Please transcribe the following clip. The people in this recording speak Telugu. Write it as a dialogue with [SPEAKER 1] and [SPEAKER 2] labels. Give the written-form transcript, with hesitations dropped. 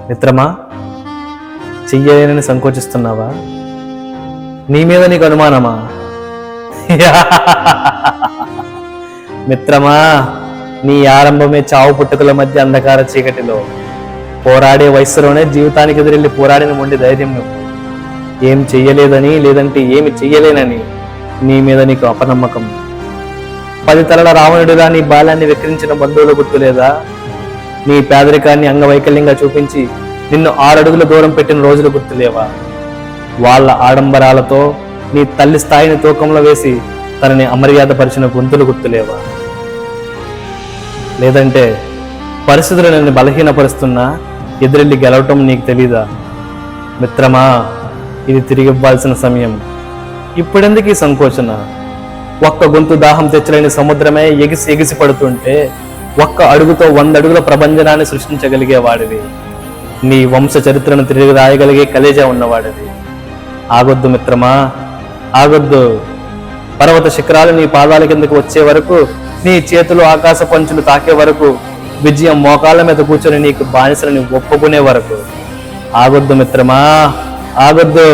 [SPEAKER 1] మిత్రమా, చెయ్యలేనని సంకోచిస్తున్నావా? నీ మీద నీకు అనుమానమా? మిత్రమా, నీ ఆరంభమే చావు పుట్టుకల మధ్య అంధకార చీకటిలో పోరాడే వయస్సులోనే జీవితానికి ఎదురెళ్ళి పోరాడిన మొండి ధైర్యం నువ్వు. ఏం చెయ్యలేదని, లేదంటే ఏమి చెయ్యలేనని నీ మీద నీకు అపనమ్మకం. 10 తలల రావణుడిగా నీ బాల్యాన్ని వెక్కిరించిన బంధువుల గుర్తులేదా? నీ పేదరికాన్ని అంగవైకల్యంగా చూపించి నిన్ను 6 అడుగుల దూరం పెట్టిన రోజులు గుర్తులేవా? వాళ్ళ ఆడంబరాలతో నీ తల్లి స్థాయిని తూకంలో వేసి తనని అమర్యాదపరిచిన గొంతులు గుర్తులేవా? లేదంటే పరిస్థితులు నన్ను బలహీనపరుస్తున్నా ఎదురెళ్ళి గెలవటం నీకు తెలీదా? మిత్రమా, ఇది తిరిగివ్వాల్సిన సమయం. ఇప్పుడెందుకు ఈ సంకోచన? ఒక్క గొంతు దాహం తెచ్చలేని సముద్రమే ఎగిసి ఎగిసి పడుతుంటే ఒక్క అడుగుతో 100 అడుగుల ప్రభంజనాన్ని సృష్టించగలిగేవాడివి. నీ వంశ చరిత్రను తిరిగి రాయగలిగే కలేజా ఉన్నవాడివి. ఆగొద్దు మిత్రమా, ఆగొద్దు. పర్వత శిఖరాలు నీ పాదాల కిందకు వచ్చే వరకు, నీ చేతులు ఆకాశ పంచులు తాకే వరకు, విజయం మోకాళ్ళ మీద కూర్చొని నీకు బానిసలని ఒప్పుకునే వరకు ఆగొద్దు మిత్రమా, ఆగొద్దు.